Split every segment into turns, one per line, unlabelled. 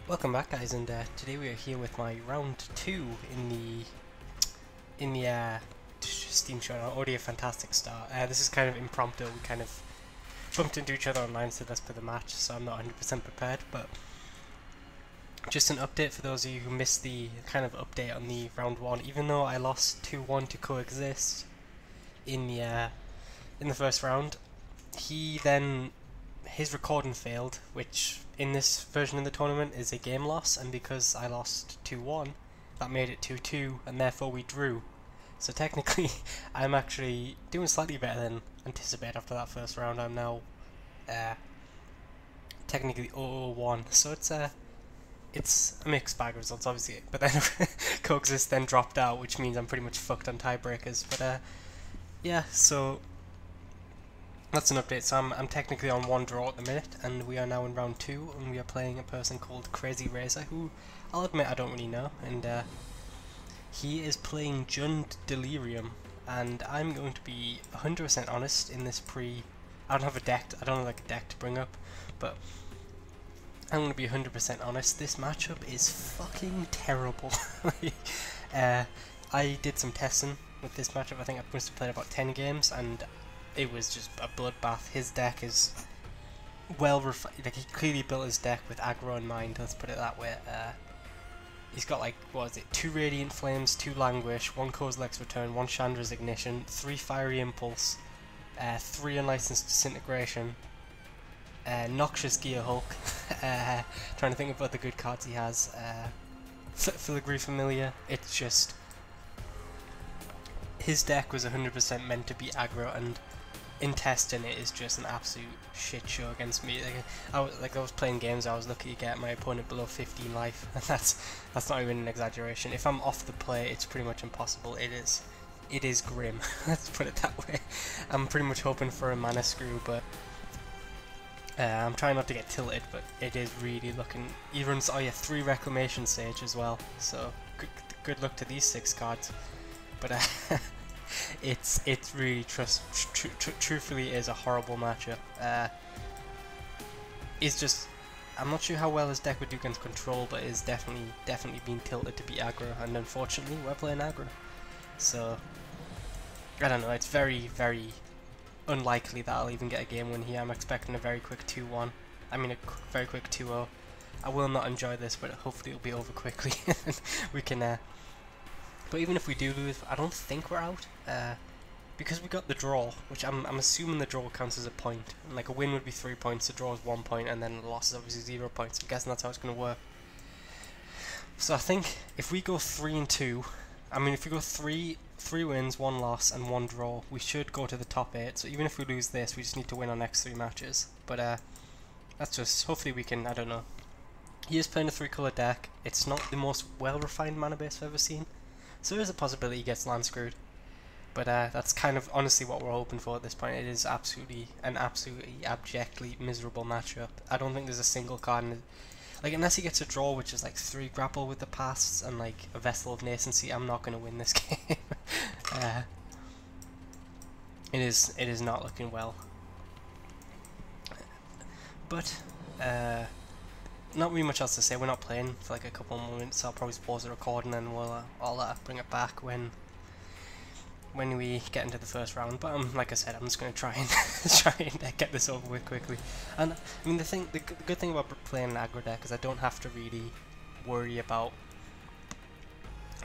Welcome back, guys, and today we are here with my round 2 in the Steam Showdown. Already a fantastic start. This is kind of impromptu. We kind of bumped into each other online, so let's play the match. So I'm not 100% prepared, but just an update for those of you who missed the kind of update on the round 1. Even though I lost 2-1 to Coexist in the first round, his recording failed, which in this version of the tournament is a game loss, and because I lost 2-1, that made it 2-2, and therefore we drew. So technically, I'm actually doing slightly better than anticipated after that first round. I'm now technically 0-1, so it's a mixed bag of results, obviously. But then Coexist then dropped out, which means I'm pretty much fucked on tiebreakers. But yeah, so that's an update. So I'm technically on 1 draw at the minute, and we are now in round 2, and we are playing a person called CrazyRazor, who I'll admit I don't really know, and he is playing Jund Delirium, and I'm going to be 100% honest in this I don't have a deck. I don't have like a deck to bring up, but I'm going to be 100% honest. This matchup is fucking terrible. I did some testing with this matchup. I think I must have played about 10 games, and it was just a bloodbath. His deck is well refined. Like, he clearly built his deck with aggro in mind, let's put it that way. He's got, like, what is it, 2 Radiant Flames, 2 Languish, 1 Kozilek's Return, 1 Chandra's Ignition, 3 Fiery Impulse, 3 Unlicensed Disintegration, Noxious Gear Hulk, trying to think of other good cards he has, Filigree Familiar. It's just, his deck was 100% meant to be aggro, and in testing it is just an absolute shit show against me. I was playing games, I was lucky to get my opponent below 15 life, and that's not even an exaggeration. If I'm off the play, it's pretty much impossible. It is grim. Let's put it that way. I'm pretty much hoping for a mana screw, but I'm trying not to get tilted. But it is really looking. He runs 3 Reclamation Sage as well. So good luck to these 6 cards. But it's really truthfully is a horrible matchup. It's just, I'm not sure how well his deck would do against control, but it's definitely been tilted to be aggro, and unfortunately we're playing aggro. So I don't know. It's very unlikely that I'll even get a game win here. I'm expecting a very quick 2-1. I mean a very quick 2-0. I will not enjoy this, but hopefully it'll be over quickly. We can. But even if we do lose, I don't think we're out, because we got the draw, which I'm assuming the draw counts as a point. And like, a win would be 3 points, the draw is 1 point, and then the loss is obviously 0 points. I'm guessing that's how it's going to work. So I think if we go 3-2, I mean if we go 3 wins, 1 loss, and 1 draw, we should go to the top 8. So even if we lose this, we just need to win our next 3 matches. But that's just, hopefully we can, I don't know. He is playing a 3-color deck. It's not the most well-refined mana base I've ever seen, so there is a possibility he gets land screwed, but that's kind of honestly what we're hoping for at this point. It is absolutely abjectly miserable matchup. I don't think there's a single card in it, like, unless he gets a draw, which is like 3 Grapple with the Pasts and like a Vessel of Nascency. I'm not going to win this game. It is not looking well, but not really much else to say. We're not playing for like a couple of moments. I'll probably pause the recording, and I'll bring it back when we get into the first round. But like I said, I'm just going to try and get this over with quickly. And I mean, the good thing about playing an aggro deck is I don't have to really worry about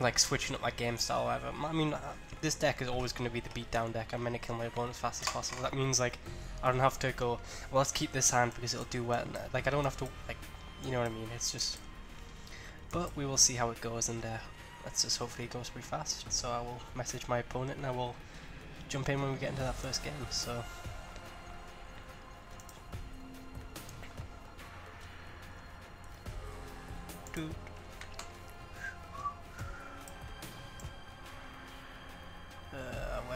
like switching up my game style or whatever. I mean, this deck is always going to be the beatdown deck. I'm going to kill my opponent as fast as possible. That means like I don't have to go, well, let's keep this hand because it'll do well. Like, I don't have to, like, you know what I mean? It's just, but we will see how it goes, and let's just hopefully it goes pretty fast. So I will message my opponent, and I will jump in when we get into that first game. So where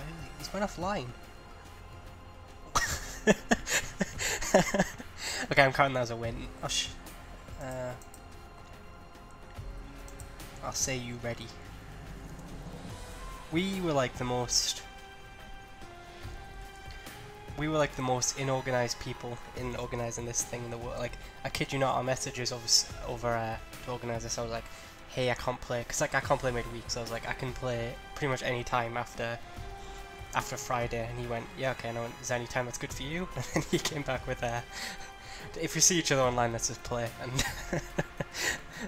is he? He's went offline. Okay, I'm counting that as a win. I'll say you ready. We were like the most we were like the most inorganized people in organizing this thing in the world. Like, I kid you not, our messages over to organize this, I was like, hey, I can't play, because like I can't play midweek, so I was like, I can play pretty much any time after Friday, and he went, yeah, okay, no, is there any time that's good for you? And then he came back with, if we see each other online, let's just play, and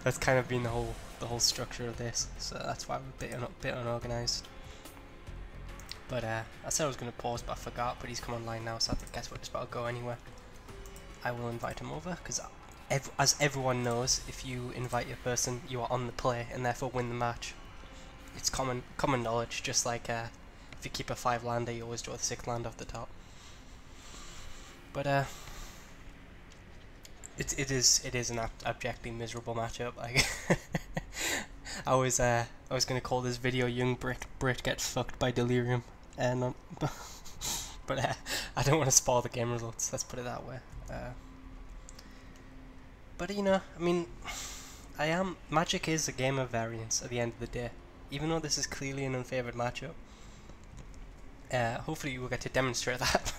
that's kind of been the whole structure of this, so that's why we're a bit unorganized. But I said I was going to pause, but I forgot, but he's come online now, so I guess we're just about to go anywhere. I will invite him over, because as everyone knows, if you invite a person, you are on the play, and therefore win the match. It's common knowledge, just like if you keep a 5-lander, you always draw the 6th land off the top. But it is an abjectly miserable matchup. Like I was going to call this video "Young Brit Gets Fucked by Delirium," and but I don't want to spoil the game results. Let's put it that way. But you know, I mean, Magic is a game of variance at the end of the day. Even though this is clearly an unfavored matchup, hopefully we'll get to demonstrate that.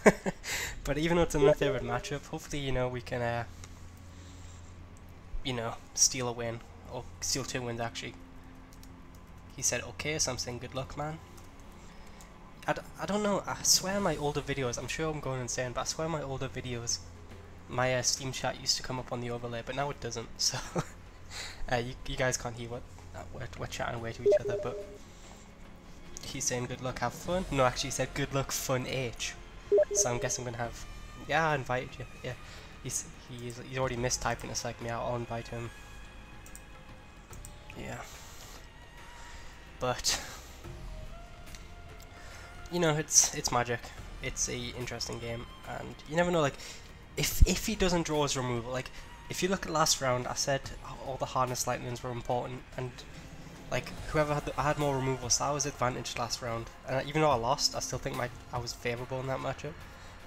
But even though it's an unfavored matchup, hopefully, you know, we can you know, steal a win, or steal 2 wins actually. He said okay, so I'm saying good luck, man. I don't know, I swear in my older videos, I'm sure I'm going insane, but I swear in my older videos, my Steam chat used to come up on the overlay, but now it doesn't, so you guys can't hear what we're chatting away to each other, but he's saying good luck, have fun. No, actually he said good luck, fun H. So I'm guessing I'm gonna have, yeah, I invited you, yeah. He's already mistyping to psych me out, I'll invite him. Yeah. But you know, it's Magic. It's a interesting game, and you never know, like, if he doesn't draw his removal, like, if you look at last round, I said all the hardness lightnings were important, and like, whoever had more removal, so I was advantaged last round, and even though I lost, I still think I was favourable in that matchup.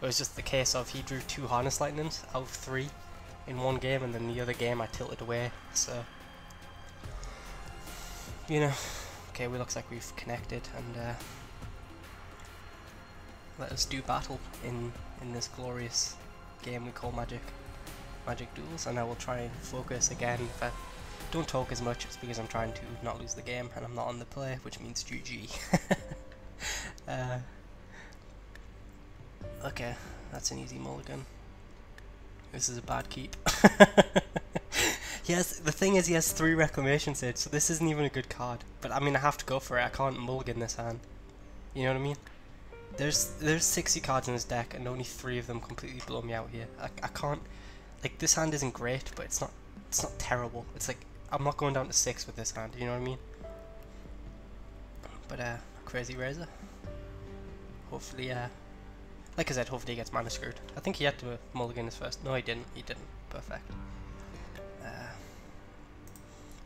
It was just the case of he drew 2 harness lightnings out of 3 in one game, and then the other game I tilted away, so you know. Okay, we looks like we've connected, and let us do battle in this glorious game we call Magic Duels. And I will try and focus again. If I don't talk as much, it's because I'm trying to not lose the game, and I'm not on the play, which means GG. Okay, that's an easy mulligan. This is a bad keep. Yes, the thing is he has 3 Reclamation Sage, so this isn't even a good card. But I mean, I have to go for it. I can't mulligan this hand. You know what I mean? There's 60 cards in his deck, and only 3 of them completely blow me out here. I can't, like, this hand isn't great, but it's not terrible. It's like, I'm not going down to 6 with this hand, you know what I mean? But CrazyRazor. Hopefully, like I said, hopefully he gets mana screwed. I think he had to mulligan his first. No, he didn't. He didn't. Perfect.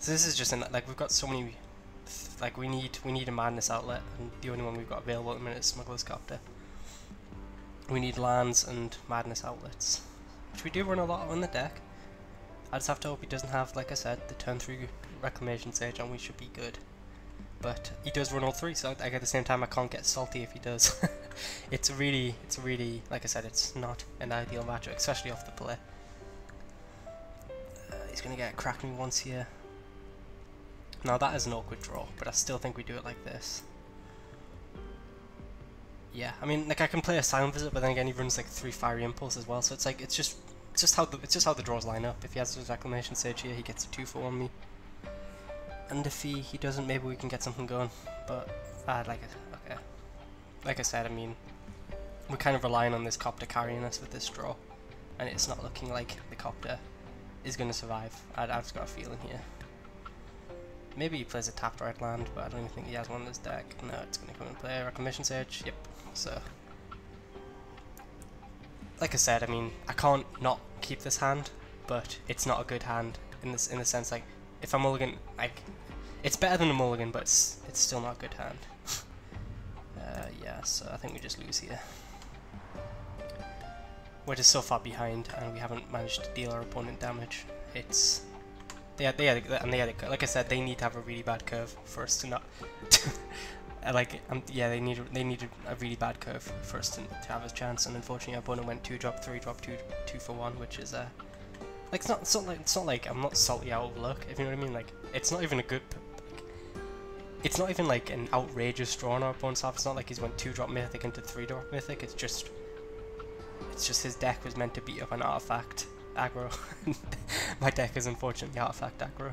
So this is just like, we've got so many, like, we need a madness outlet, and the only one we've got available at the minute is Smuggler's Copter. We need lands and madness outlets, which we do run a lot on the deck. I just have to hope he doesn't have, like I said, the turn 3 Reclamation Sage, and we should be good. But he does run all 3, so like, at the same time I can't get salty if he does. It's really, like I said, it's not an ideal matchup, especially off the play. He's gonna get crack me once here. Now that is an awkward draw, but I still think we do it like this. Yeah, I mean, like, I can play a Silent Visit, but then again he runs like 3 Fiery Impulse as well, so it's like, it's just how the draws line up. If he has his Reclamation Sage here, he gets a 2-4 on me. And if he doesn't, maybe we can get something going. But okay. Like I said, I mean, we're kind of relying on this Copter carrying us with this draw, and it's not looking like the Copter is going to survive. I've just got a feeling here. Maybe he plays a tapped red land, but I don't even think he has one in his deck. No, it's going to come and play Reclamation Sage. Yep. So, like I said, I mean, I can't not keep this hand, but it's not a good hand in the sense, like, if I mulligan, like, it's better than a mulligan, but it's still not a good hand. Yeah, so I think we just lose here. We're just so far behind, and we haven't managed to deal our opponent damage. It's like I said, they need to have a really bad curve for us to not Yeah, they needed a really bad curve for us to have a chance, and unfortunately our opponent went 2 drop 3 drop 2 for 1, which is like it's not like I'm not salty out of luck, if you know what I mean. Like it's not even a good, it's not even like an outrageous draw on our opponent's half. It's not like he's went 2 drop mythic into 3 drop mythic. It's just his deck was meant to beat up an artifact aggro. My deck is unfortunately artifact aggro.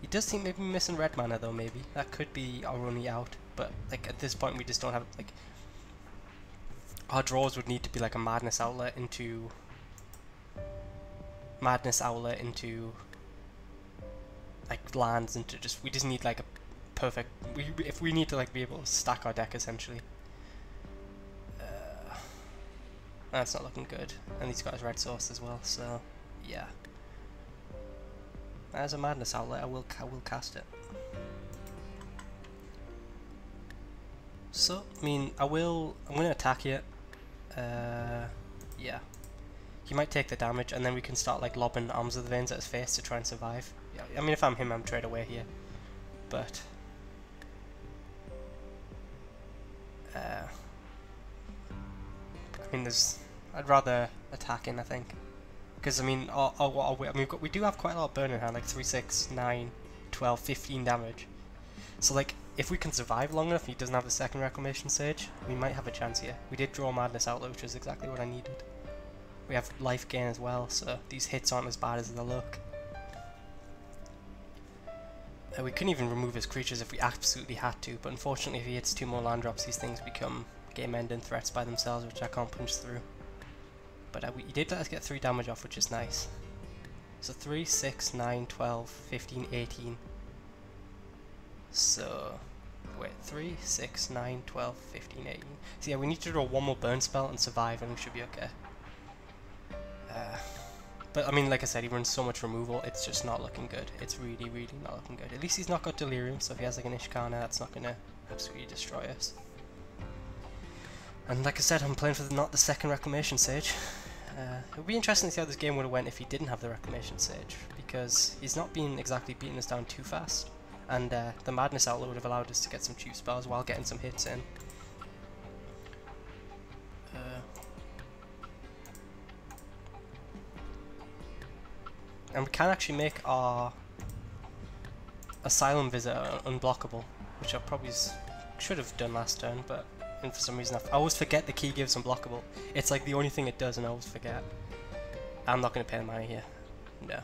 He does seem maybe missing red mana though. Maybe that could be our only out. But like at this point we just don't have, like, our draws would need to be like a madness outlet into like lands, into we just need like a perfect, if we need to like be able to stack our deck essentially. That's not looking good, and he's got his red source as well, so yeah. As a madness outlet, I will cast it. So I mean, I'm gonna attack it. Yeah. He might take the damage, and then we can start like lobbing Arms of the Veins at his face to try and survive. Yeah, I mean, if I'm him, I'm trade away here. But I mean, I'd rather attack in, I think, because I mean, we do have quite a lot of burn in hand, like 3, 6, 9, 12, 15 damage. So like, if we can survive long enough, and he doesn't have the second Reclamation Sage, we might have a chance here. We did draw Madness Outlet, which is exactly what I needed. We have life gain as well, so these hits aren't as bad as they look. We couldn't even remove his creatures if we absolutely had to, but unfortunately if he hits 2 more land drops, these things become game-ending threats by themselves, which I can't punch through. But he did let us get 3 damage off, which is nice. So 3, 6, 9, 12, 15, 18. So, wait, 3, 6, 9, 12, 15, 18. So yeah, we need to draw 1 more burn spell and survive, and we should be okay. But I mean, like I said, he runs so much removal, it's just not looking good. It's really, really not looking good. At least he's not got Delirium, so if he has like an Ishkana, that's not going to absolutely destroy us. And like I said, I'm playing for not the second Reclamation Sage. It would be interesting to see how this game would have went if he didn't have the Reclamation Sage, because he's not been exactly beating us down too fast. And the Madness Outlet would have allowed us to get some cheap spells while getting some hits in. And we can actually make our Asylum Visitor unblockable, which I probably should have done last turn, but for some reason I always forget the key gives unblockable. It's like the only thing it does, and I always forget. I'm not going to pay the money here. No.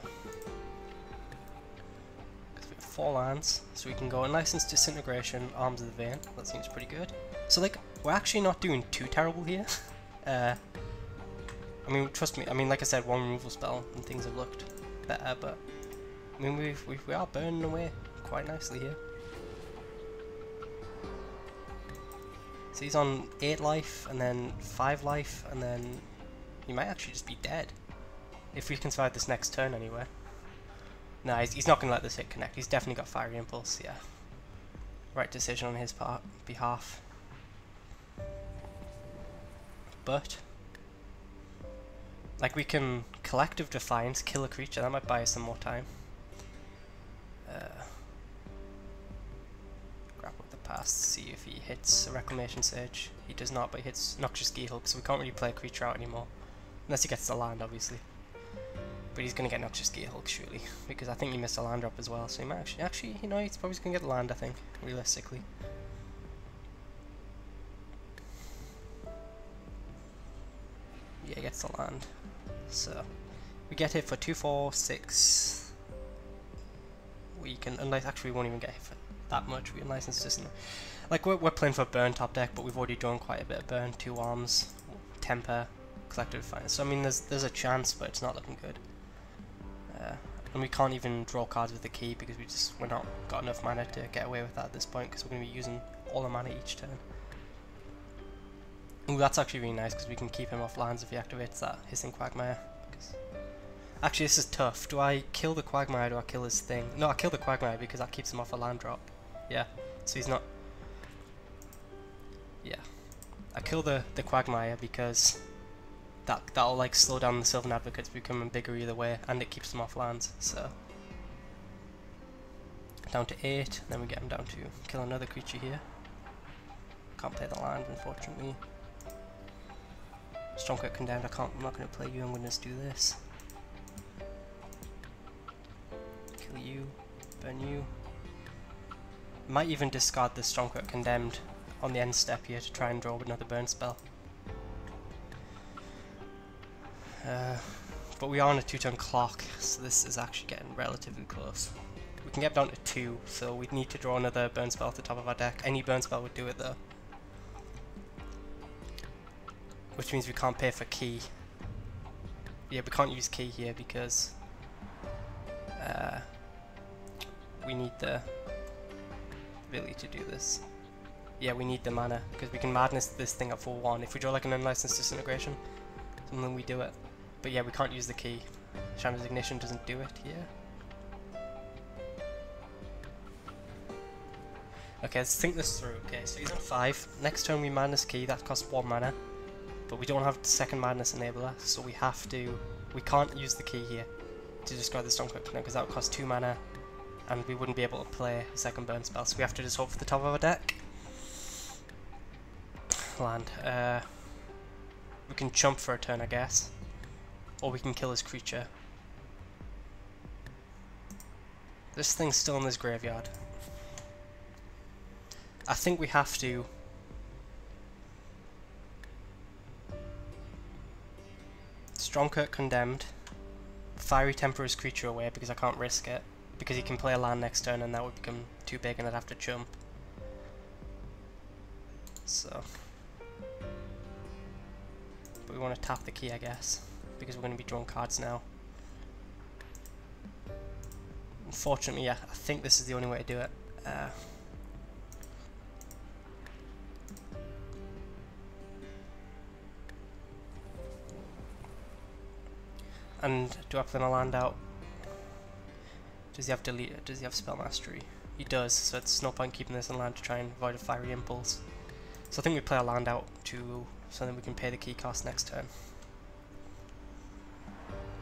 Because we have 4 lands, so we can go Unlicensed Disintegration, Arms of the Vein. That seems pretty good. So like, we're actually not doing too terrible here. I mean, trust me. I mean, like I said, 1 removal spell and things have looked better, but I mean, we are burning away quite nicely here. So he's on 8 life, and then 5 life, and then he might actually just be dead if we can survive this next turn anyway. No, he's not going to let this hit connect. He's definitely got Fiery Impulse, yeah. Right decision on his behalf. But like, we can Collective Defiance, kill a creature, that might buy us some more time. Grapple with the past, see if he hits a Reclamation Sage. He does not, but he hits Noxious Gearhulk, so we can't really play a creature out anymore. Unless he gets the land, obviously. But he's going to get Noxious Gearhulk, surely, because I think he missed a land drop as well, so he might actually, you know, he's probably going to get the land, I think, realistically. Yeah, he gets the land. So we get hit for 2, 4, 6. We can actually we won't even get hit for that much. We unlicensed this. Like, we're playing for a burn top deck, but we've already done quite a bit of burn. 2 arms, temper, Collective Defiance. So I mean, there's a chance, but it's not looking good. And we can't even draw cards with the key because we're not got enough mana to get away with that at this point, because we're going to be using all the mana each turn. Ooh, that's actually really nice because we can keep him off lands if he activates that Hissing Quagmire. Actually, this is tough. Do I kill the Quagmire or do I kill his thing? No, I kill the Quagmire because that keeps him off a land drop. Yeah, so he's not... Yeah. I kill the Quagmire because that'll like slow down the Sylvan Advocates becoming bigger either way, and it keeps them off lands, so... Down to 8, then we get him down to kill another creature here. Can't play the land, unfortunately. Strongcut Condemned, I'm not going to play you, I'm going to just do this. Kill you, burn you. Might even discard the Strongcut Condemned on the end step here to try and draw another burn spell. But we are on a 2-turn clock, so this is actually getting relatively close. We can get down to 2, so we'd need to draw another burn spell at the top of our deck. Any burn spell would do it though. Which means we can't pay for key. Yeah, we can't use key here because we need the ability to do this. Yeah, we need the mana because we can madness this thing at 4-1. If we draw like an unlicensed disintegration, then we do it. But yeah, we can't use the key. Shambles Ignition doesn't do it here. Okay, let's think this through. Okay, so he's on 5. Next turn we madness key, that costs 1 mana. But we don't have the second madness enabler, so we can't use the key here to discard the Stormcloak because that would cost 2 mana and we wouldn't be able to play a second burn spell, so we have to just hope for the top of our deck. Land. We can jump for a turn, I guess. Or we can kill his creature. This thing's still in this graveyard. I think we have to Stromkirk Condemned, Fiery Temper his creature away because I can't risk it, because he can play a land next turn and that would become too big and I'd have to jump. So, but we want to tap the key, I guess, because we're going to be drawing cards now. Unfortunately, yeah, I think this is the only way to do it. And do I play my land out? Does he have delete? Does he have spell mastery? He does, so it's no point keeping this in land to try and avoid a fiery impulse. So I think we play a land out so then we can pay the key cost next turn.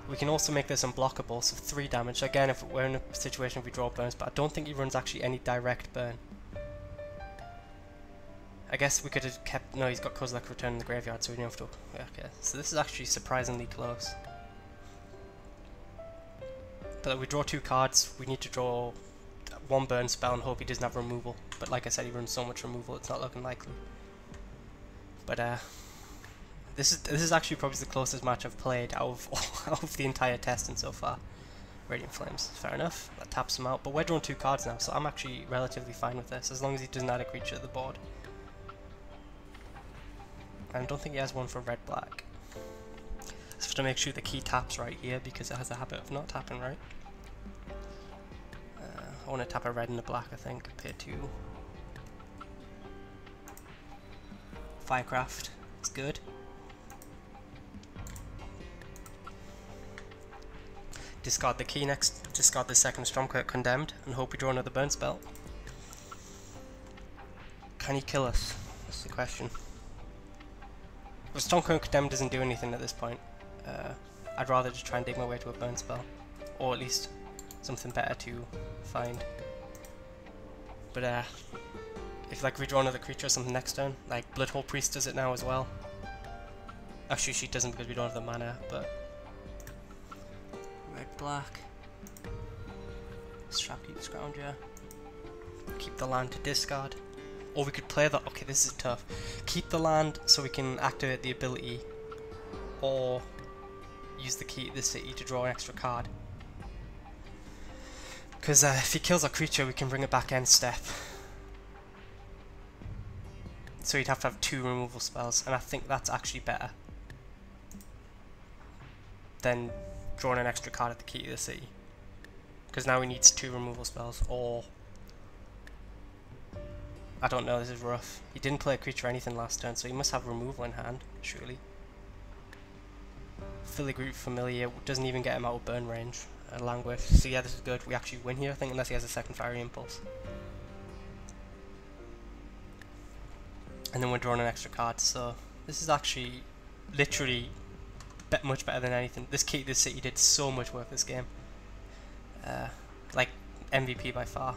We can also make this unblockable, so 3 damage. Again, if we're in a situation if we draw burns, but I don't think he runs actually any direct burn. I guess we could have kept. No, he's got Kozilek Return in the graveyard, so we don't have to. Yeah, okay, so this is actually surprisingly close. But we draw 2 cards, we need to draw 1 burn spell and hope he doesn't have removal. But like I said, he runs so much removal, it's not looking likely. But this is actually probably the closest match I've played out of the entire testing so far. Radiant Flames, fair enough, that taps him out. But we're drawing 2 cards now, so I'm actually relatively fine with this, as long as he doesn't add a creature to the board. And I don't think he has one for red-black. Just have to make sure the key taps right here because it has a habit of not tapping right. I want to tap a red and a black, I think. Pay 2. Firecraft, it's good. Discard the key next, discard the second Stormcloak Condemned, and hope we draw another burn spell. Can he kill us? That's the question. If Stormcloak Condemned doesn't do anything at this point, I'd rather just try and dig my way to a burn spell, or at least something better to find. But if like we draw another creature or something next turn, like Bloodhole Priest does it now as well. Actually she doesn't because we don't have the mana, but red black. Strapkeep Scrounger. Keep the land to discard. Or we could play the okay, this is tough. Keep the land so we can activate the ability, or use the key to the city to draw an extra card. Because if he kills a creature, we can bring it back end step. So he'd have to have 2 removal spells, and I think that's actually better than drawing an extra card at the key to the city. Because now he needs 2 removal spells, or I don't know, this is rough. He didn't play a creature or anything last turn, so he must have removal in hand, surely. Filigree Familiar doesn't even get him out of burn range. Languish. So yeah, this is good. We actually win here, I think, unless he has a second Fiery Impulse. And then we're drawing an extra card, so this is actually literally much better than anything. This key to the city did so much work this game. Like MVP by far.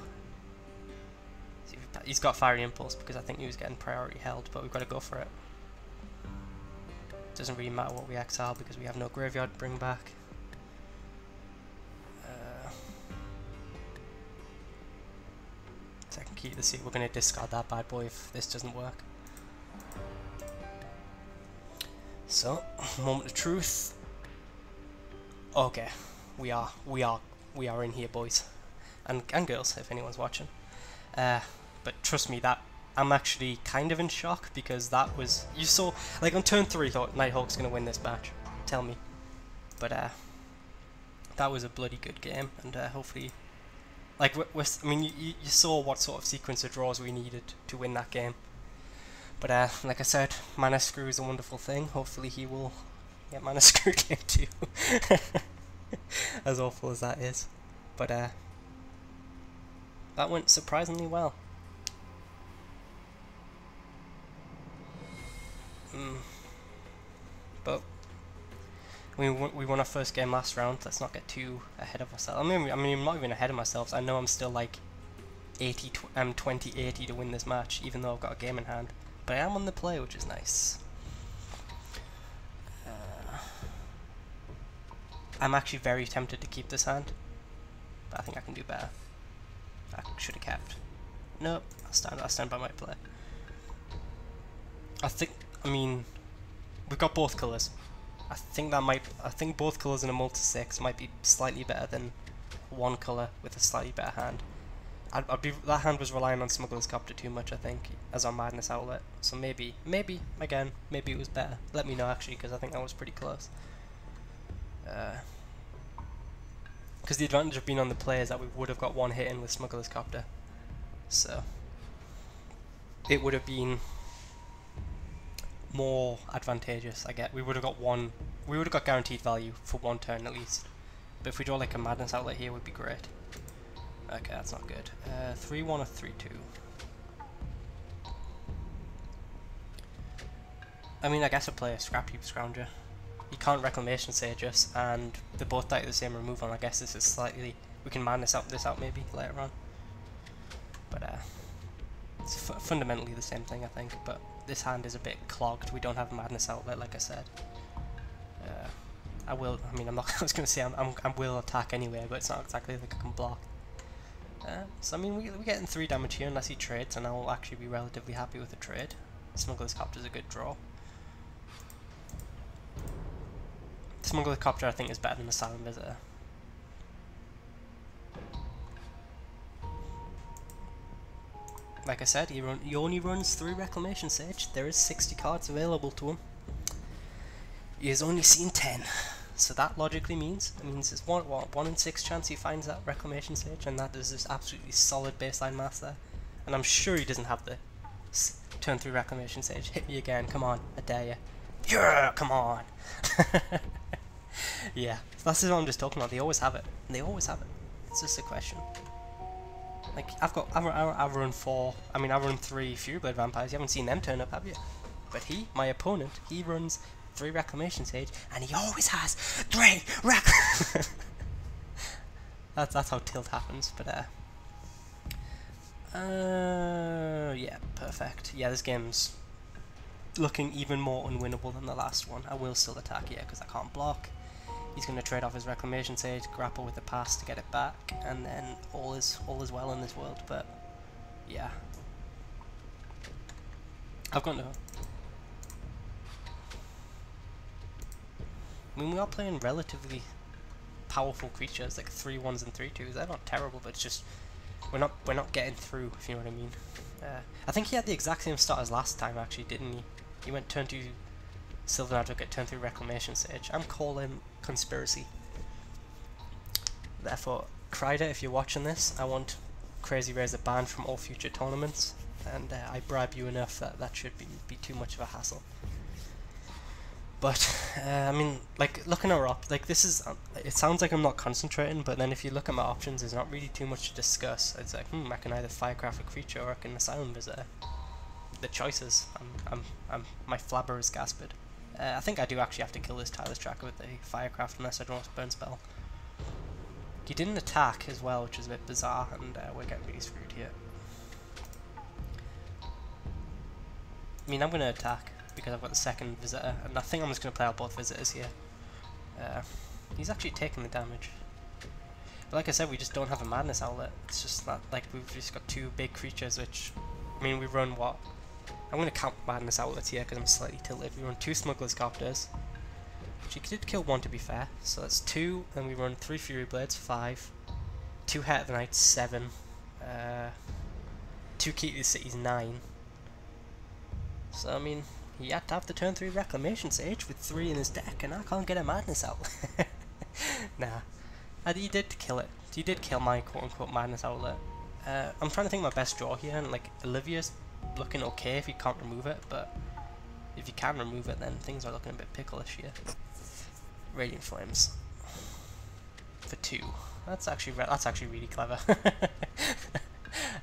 So if we He's got Fiery Impulse because I think he was getting priority held, but we've got to go for it. Doesn't really matter what we exile because we have no graveyard to bring back. Second key to the sea, we're going to discard that bad boy if this doesn't work. So, moment of truth. Okay, we are in here, boys and girls, if anyone's watching. But trust me, that I'm actually kind of in shock because that was, you saw, like on turn 3, thought Nighthawk's gonna win this match. Tell me, but that was a bloody good game, and hopefully, like I mean, you saw what sort of sequence of draws we needed to win that game. But like I said, Mana Screw is a wonderful thing. Hopefully he will get Mana Screw game 2. As awful as that is. But that went surprisingly well. But we won our first game last round. Let's not get too ahead of ourselves. I mean, I'm not even ahead of myself. I know I'm still like 20-80 to win this match, even though I've got a game in hand. But I am on the play, which is nice. I'm actually very tempted to keep this hand, but I think I can do better. I should have kept. Nope, I'll stand by my play. I mean, we've got both colours. I think both colours in a multi-6 might be slightly better than one colour with a slightly better hand. That hand was relying on Smuggler's Copter too much, I think, as our Madness outlet. So maybe it was better. Let me know actually, because I think that was pretty close. Because the advantage of being on the play is that we would have got one hit in with Smuggler's Copter. So it would have been more advantageous. We would have got guaranteed value for one turn at least. But if we draw like a Madness outlet here, it would be great. Okay, that's not good. 3-1 or 3-2. I mean, I guess I'd play a Scrap Heap Scrounger. You can't Reclamation Sage us, and they both die to the same removal. I guess this is slightly, we can man this out maybe later on. But it's fundamentally the same thing, I think. But this hand is a bit clogged. We don't have a Madness outlet, like I said. I will. I mean, I'm not. I was going to say I will attack anyway, but it's not exactly like I can block. So I mean, we're getting 3 damage here unless he trades, and I'll actually be relatively happy with the trade. Smuggler's Copter is a good draw. Smuggler's Copter I think is better than the Silent Visitor. Like I said, he only runs 3 Reclamation Sage. There is 60 cards available to him. He has only seen 10. So that logically means, it's 1 in 6 chance he finds that Reclamation Sage, and that is just absolutely solid baseline math there. And I'm sure he doesn't have the turn 3 Reclamation Sage. Hit me again, come on, I dare you. Yeah, come on! Yeah, that's what I'm just talking about. They always have it. They always have it. It's just a question. Like, I run 3 Furyblade Vampires. You haven't seen them turn up, have you? But my opponent, he runs 3 Reclamation Sage, and he always has 3 that's how tilt happens, but yeah, perfect. Yeah, this game's looking even more unwinnable than the last one. I will still attack here because I can't block. He's going to trade off his Reclamation Sage, grapple with the pass to get it back, and then all is well in this world. But yeah, I've got no. I mean, we are playing relatively powerful creatures, like 3 1s and 3 2s. They're not terrible, but it's just we're not getting through, if you know what I mean. I think he had the exact same start as last time, actually, didn't he? He went turn 2 Sylvan Advocate, turn 3 Reclamation Sage. I'm calling conspiracy. Therefore, Kryder, if you're watching this, I want CrazyRazor banned from all future tournaments, and I bribe you enough that that should be too much of a hassle. But I mean, like, looking at our this is it sounds like I'm not concentrating, but then if you look at my options, there's not really too much to discuss. It's like, I can either Firecraft a creature or I can Asylum Visitor. The choices, my flabber is gasped. I think I do actually have to kill this Tireless Tracker with the Firecraft unless I draw a Burn Spell. He didn't attack as well, which is a bit bizarre, and we're getting really screwed here. I mean, I'm going to attack because I've got the second visitor, and I think I'm just going to play out both visitors here. He's actually taking the damage. But like I said, we just don't have a madness outlet. It's just that, like, we've just got two big creatures, which, I mean, we run what? I'm going to count madness outlets here because I'm slightly tilted. We run 2 Smuggler's Copters, which he did kill 1 to be fair, so that's 2, and we run 3 Fury Blades, 5, 2 Heart of the Night, 7, 2 Key to the Cities, 9. So, I mean, he had to have the turn 3 Reclamation Sage with 3 in his deck, and I can't get a madness out. Nah. He did kill it. He did kill my quote-unquote madness outlet. I'm trying to think of my best draw here, and like, Olivia's looking okay if you can't remove it, but if you can remove it, then things are looking a bit picklish here. Radiant Flames. For 2. That's actually really clever.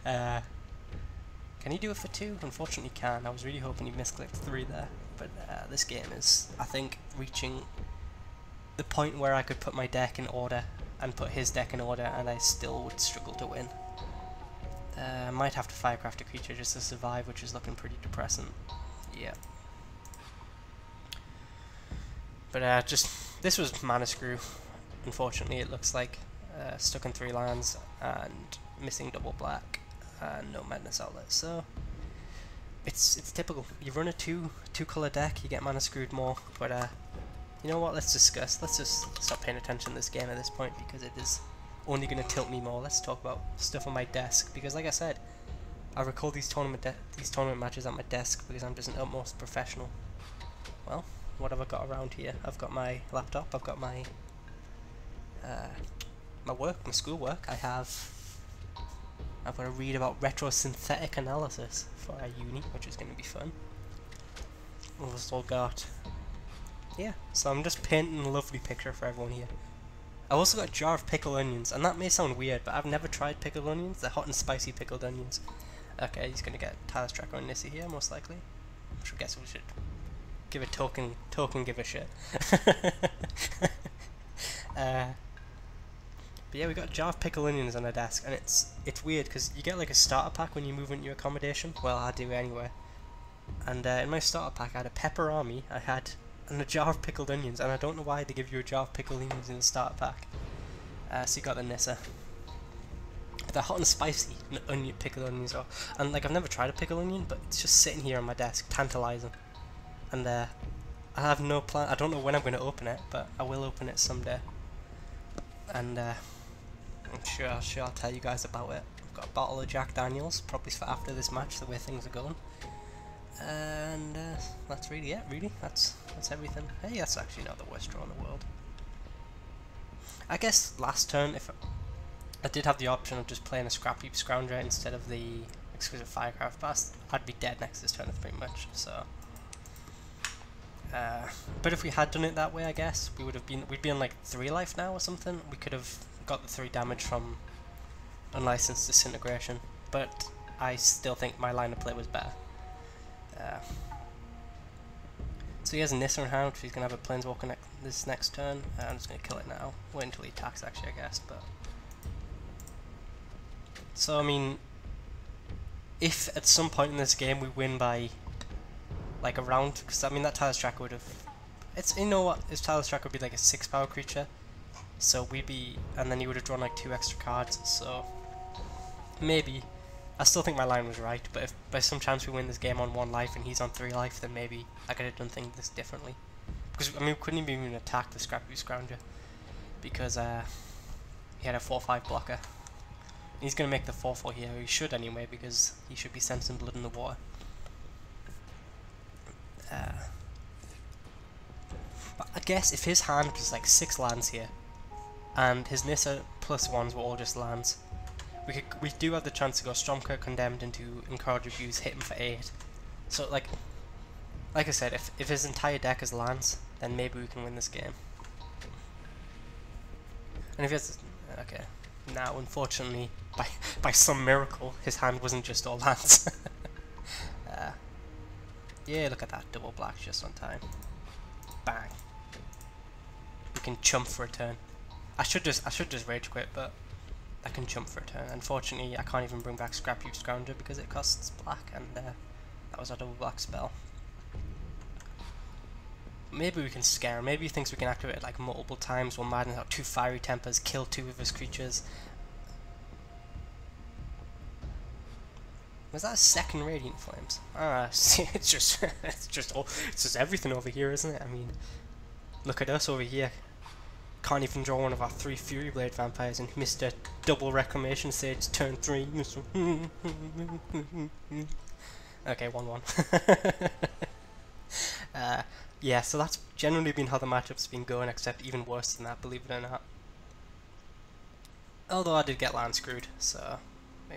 Can he do it for 2? Unfortunately he can. I was really hoping he misclicked 3 there. But this game is, I think, reaching the point where I could put my deck in order and put his deck in order and I still would struggle to win. I might have to Firecraft a creature just to survive, which is looking pretty depressing. Yeah. But this was Mana Screw. Unfortunately, it looks like stuck in 3 lands and missing double black and no madness outlet. So it's typical. You run a two color deck, you get Mana Screwed more. But you know what? Let's just stop paying attention to this game at this point because it is only going to tilt me more. Let's talk about stuff on my desk because, like I said, I record these tournament matches at my desk because I'm just an utmost professional. Well, what have I got around here? I've got my laptop. I've got my my schoolwork. I've got to read about retrosynthetic analysis for our uni, which is going to be fun. We've also got, yeah, so I'm just painting a lovely picture for everyone here. I've also got a jar of pickled onions, and that may sound weird, but I've never tried pickled onions. They're hot and spicy pickled onions. Okay, he's going to get Tyler's Tracker on Nissy here, most likely. I guess we should give a token give a shit. But yeah, we got a jar of pickled onions on our desk, and it's weird because you get like a starter pack when you move into your accommodation. Well, I do anyway. And in my starter pack, I had a pepper army, and a jar of pickled onions, and I don't know why they give you a jar of pickled onions in the starter pack. So you got the Nissa. They're hot and spicy, pickled onions are. And like, I've never tried a pickled onion, but it's just sitting here on my desk, tantalizing. And I have no plan. I don't know when I'm going to open it, but I will open it someday. And I'm sure I'll tell you guys about it. I've got a bottle of Jack Daniels, probably for after this match, the way things are going. And that's really it, really. That's everything. Hey, that's actually not the worst draw in the world. I guess last turn, if I did have the option of just playing a Scrap Heap Scrounger instead of the Exquisite Firecraft, but I'd be dead next this turn pretty much, so. But if we had done it that way, I guess, we'd be on like 3 life now or something. We could have got the 3 damage from Unlicensed Disintegration, but I still think my line of play was better. So he has a Nissa in hand, he's going to have a Planeswalker this next turn. I'm just going to kill it now. Wait until he attacks, actually, I guess. But so, I mean, if at some point in this game we win by like a round, because I mean that Tyler's Tracker would have, you know what, his Tyler's Tracker would be like a 6-power creature, so we'd be, and then he would have drawn like 2 extra cards, so maybe, I still think my line was right, but if by some chance we win this game on 1 life and he's on 3 life, then maybe I could have done things differently. Because, I mean, we couldn't even attack the Scrap Heap Scrounger, because he had a 4/5 blocker. He's going to make the 4/4 here, he should anyway, because he should be sensing blood in the water. But I guess if his hand was like 6 lands here, and his Nissa +1s were all just lands, we do have the chance to go Stormcurt Condemned into Encourage Abuse, hit him for 8. So like I said, if his entire deck is lands, then maybe we can win this game. And if he has, okay, now unfortunately, by some miracle, his hand wasn't just all lands. Yeah, look at that, double black just on time. Bang. We can chump for a turn. I should just rage quit, but I can chump for a turn. Unfortunately, I can't even bring back Scrap Heap Scrounger because it costs black, and That was a double black spell. Maybe we can scare him. Maybe he thinks we can activate it like multiple times. We'll madden out 2 fiery tempers, kill 2 of his creatures. Was that a second Radiant Flames? See, it's just everything over here, isn't it? I mean, look at us over here. Can't even draw one of our 3 Fury Blade vampires and missed a double Reclamation Sage turn 3. Okay, 1-1. Yeah, so that's generally been how the matchup's been going, except even worse than that, believe it or not. Although I did get land screwed, so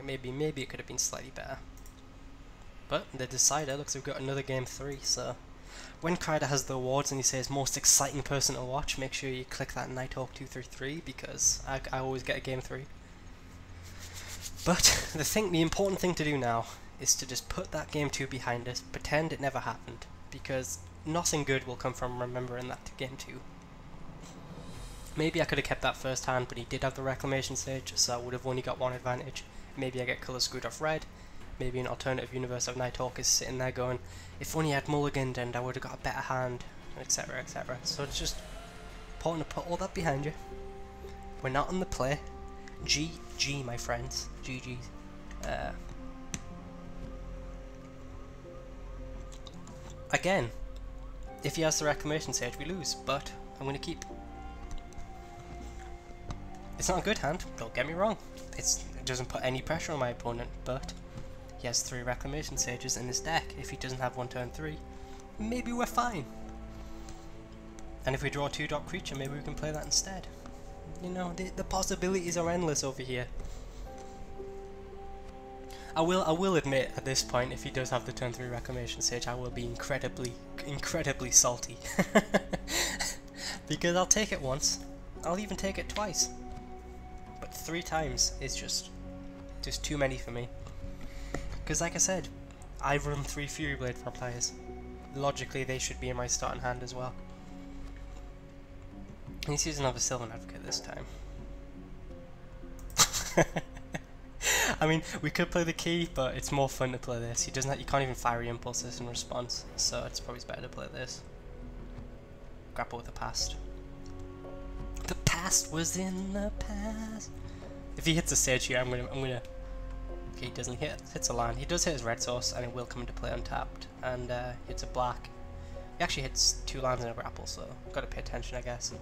maybe it could have been slightly better. But the decider looks like we've got another game 3, so when Kreider has the awards and he says most exciting person to watch, make sure you click that Nighthawk 233 because I always get a game 3. But the important thing to do now is to just put that game 2 behind us, pretend it never happened, because nothing good will come from remembering that game 2. Maybe I could have kept that first hand, but he did have the Reclamation Sage, so I would have only got 1 advantage. Maybe I get colour screwed off red. Maybe an alternative universe of Nighthawk is sitting there going, if only I had mulliganed and I would have got a better hand, etc, etc. So it's just important to put all that behind you. We're not on the play. GG, my friends. GG. Again, if he has the Reclamation Sage, we lose, but I'm going to keep. It's not a good hand, don't get me wrong. It doesn't put any pressure on my opponent, but he has 3 Reclamation Sages in his deck. If he doesn't have 1 turn 3, maybe we're fine. And if we draw a 2-drop creature, maybe we can play that instead. You know, the possibilities are endless over here. I will admit at this point, if he does have the turn 3 Reclamation Sage, I will be incredibly salty. Because I'll take it once, I'll even take it twice. But 3 times is just too many for me. Because like I said, I run 3 Fury Blade vampires. Logically, they should be in my starting hand as well. He's using another Sylvan Advocate this time. I mean, we could play the key, but it's more fun to play this. He doesn't. You can't even Fiery Impulse this in response, so it's probably better to play this. Grapple with the past. The past was in the past. If he hits a Sage here, I'm gonna. Okay, he doesn't hits a land. He does hit his red source, and it will come into play untapped. And hits a black. He actually hits 2 lands in a grapple, so got to pay attention, I guess.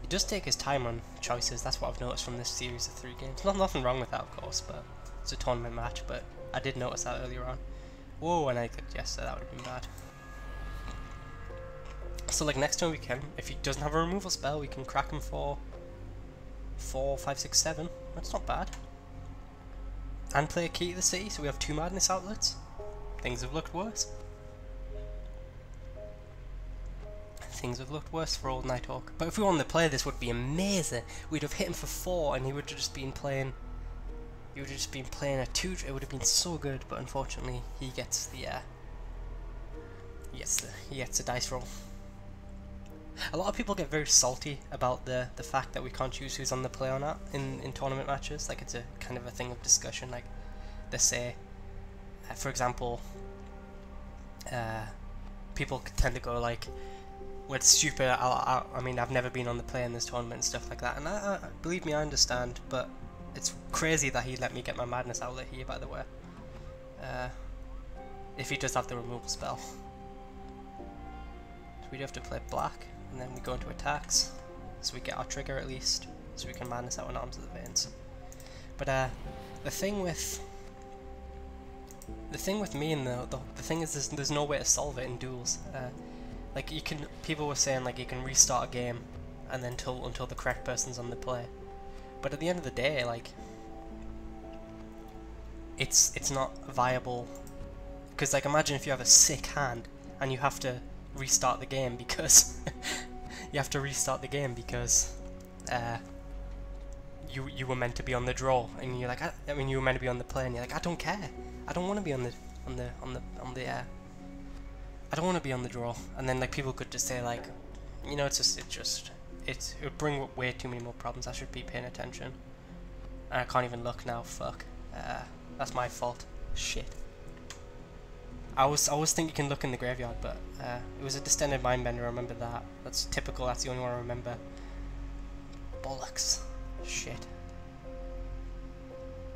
He does take his time on choices. That's what I've noticed from this series of 3 games. Nothing wrong with that, of course, but it's a tournament match. But I did notice that earlier on. Whoa, and I clicked yes, so that would have been bad. So like next time we can, if he doesn't have a removal spell, we can crack him for 4, 5, 6, 7. That's not bad. And play a Key to the City, so we have 2 Madness outlets. Things have looked worse. Things have looked worse for old Nighthawk. But if we won the play, this would be amazing. We'd have hit him for 4, and he would have just been playing. He would have just been playing a 2. It would have been so good, but unfortunately, he gets the. He gets the dice roll. A lot of people get very salty about the fact that we can't choose who's on the play or not in tournament matches. Like it's a kind of a thing of discussion. Like they say, for example, people tend to go like, "Well, it's stupid. I mean, I've never been on the play in this tournament and stuff like that." And believe me, I understand. But it's crazy that he let me get my Madness outlet here. By the way, if he does have the removal spell, so we'd have to play black. And then we go into attacks, so we get our trigger at least, so we can Madness out an Arms of the Veins. But the thing with me and the thing is there's no way to solve it in duels. Like people were saying like you can restart a game, and then until the correct person's on the play. But at the end of the day, like it's not viable, because like imagine if you have a sick hand and you have to restart the game because you were meant to be on the draw, and you're like I mean you were meant to be on the play, and you're like I don't care, I don't want to be on the I don't want to be on the draw. And then like people could just say like, you know, it would bring way too many more problems. I should be paying attention, and I can't even look now. Fuck, that's my fault. Shit. I always think you can look in the graveyard, but it was a distended mindbender. I remember that. That's typical. That's the only one I remember. Bollocks. Shit.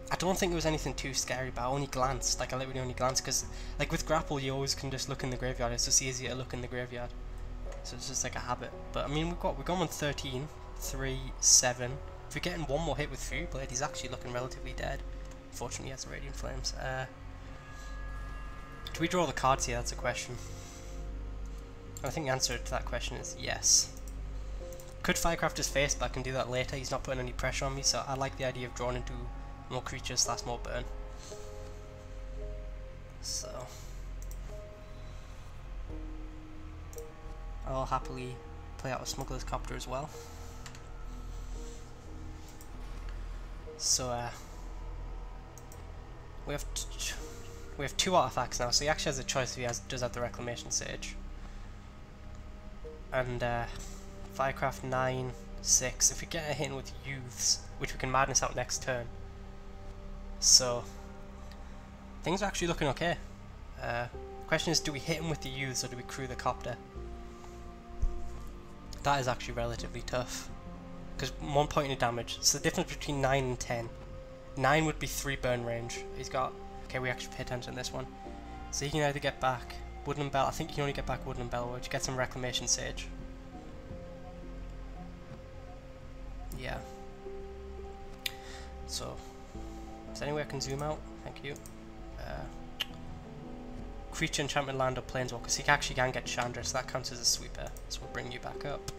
I don't think it was anything too scary, but I only glanced. Like I literally only glanced because, like with grapple, you always can just look in the graveyard. It's just easier to look in the graveyard. So it's just like a habit. But I mean, we've gone on 13, 3, 7. If we're getting one more hit with Fury Blade, he's actually looking relatively dead. Unfortunately, he has the Radiant Flames. Do we draw the cards here? That's a question. I think the answer to that question is yes. Could Firecraft his face, but I can do that later. He's not putting any pressure on me, so I like the idea of drawing into more creatures / more burn. So I'll happily play out a Smuggler's Copter as well. So we have 2 artifacts now, so he actually has a choice if he does have the Reclamation Sage. And Firecraft 9, 6. If we get a hit with Youths, which we can Madness out next turn. So things are actually looking okay. Question is, do we hit him with the Youths or do we crew the Copter? That is actually relatively tough. Because 1 point of damage. So the difference between 9 and 10. 9 would be 3 burn range. He's got... Okay, we actually pay attention to this one. So he can either get back Wooden and Bell. I think you can only get back Wooden and Bell, which gets him Reclamation Sage. Yeah. So, is there any way I can zoom out? Thank you. Creature, Enchantment Land, or Planeswalker. Because he actually can get Chandra, so that counts as a sweeper. So we'll bring you back up.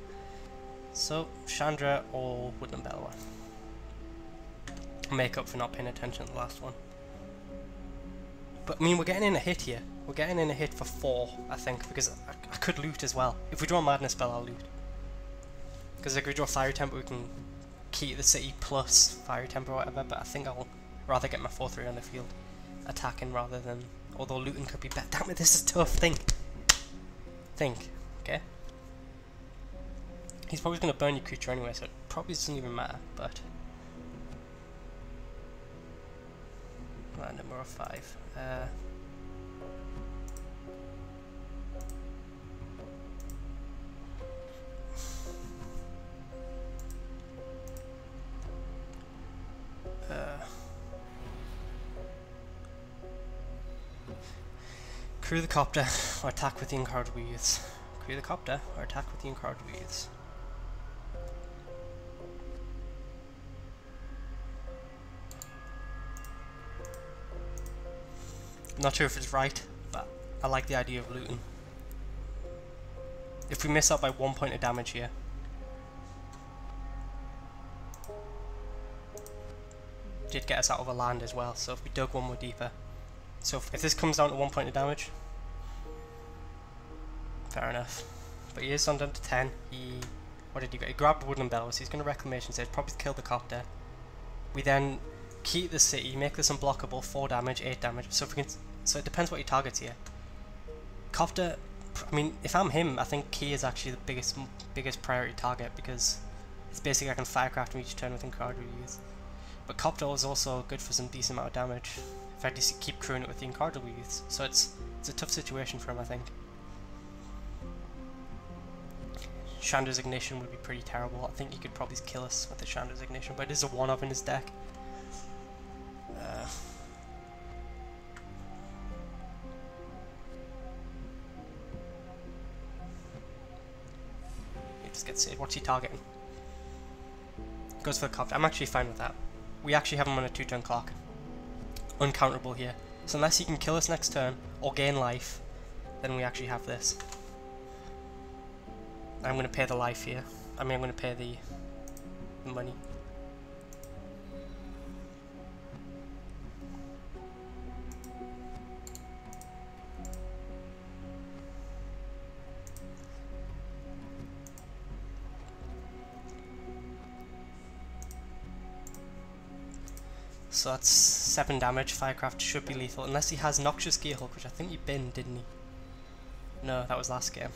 So, Chandra or Wooden and Bell. Make up for not paying attention to the last one. But I mean, we're getting in a hit here. We're getting in a hit for 4, I think, because I could loot as well. If we draw a Madness Spell, I'll loot. Because if we draw Fiery Temper, we can key the city plus Fiery Temper or whatever, but I think I'll rather get my 4/3 on the field attacking rather than... Although looting could be better. Damn it, this is tough. Think. Okay? He's probably going to burn your creature anyway, so it probably doesn't even matter, but... Number 5. Crew the Copter or attack with the Incorrigible Youths. Crew the Copter or attack with the Incorrigible Youths. Not sure if it's right, but I like the idea of looting. If we miss out by 1 point of damage here, did get us out of a land as well, so if we dug one more deeper. So if this comes down to 1 point of damage, fair enough. But he is on down to 10. What did he get? He grabbed Wooden Bellows, so he's going to Reclamation Sage, probably kill the Copter. We then keep the city, make this unblockable, 4 damage, 8 damage. So if we can, so it depends what he targets here. Copter, I mean, if I'm him, I think Key is actually the biggest priority target because it's basically I can Firecraft him each turn with Incorrigible Youth. But Copter is also good for some decent amount of damage. If I just keep crewing it with the Incorrigible Youths, so it's a tough situation for him, I think. Chandra's Ignition would be pretty terrible. I think he could probably kill us with the Chandra's Ignition, but it is a 1-of in his deck. He just gets saved. What's he targeting? Goes for the Copter. I'm actually fine with that. We actually have him on a 2-turn clock. Uncounterable here. So unless he can kill us next turn or gain life, then we actually have this. I'm going to pay the life here. I mean, I'm going to pay the money. So that's 7 damage. Firecraft should be lethal, unless he has Noxious Gearhulk, which I think he binned, didn't he? No, that was last game.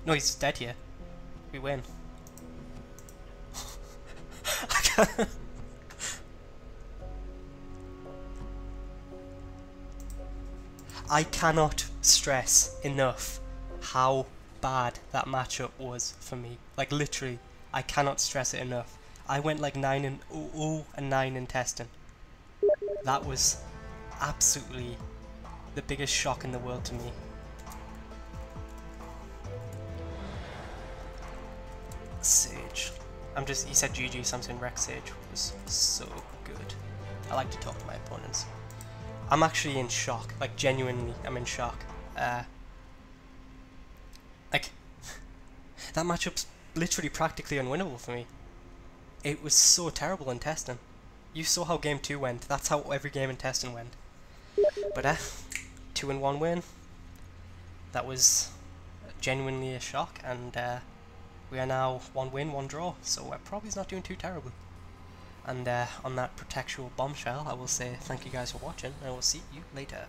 No, he's dead here. We win. I cannot stress enough how bad that matchup was for me. Like literally, I cannot stress it enough. I went like 9 and 0 and 9 in testing. That was absolutely the biggest shock in the world to me. Sage. He said GG, so I'm saying Rex Sage was so good. I like to talk to my opponents. I'm actually in shock, like genuinely, I'm in shock. Like, that matchup's literally practically unwinnable for me. It was so terrible in testing. You saw how game 2 went, that's how every game in testing went. But 2-1 win, that was genuinely a shock, and we are now 1 win, 1 draw, so we're probably not doing too terribly. And on that protectual bombshell, I will say thank you guys for watching, and I will see you later.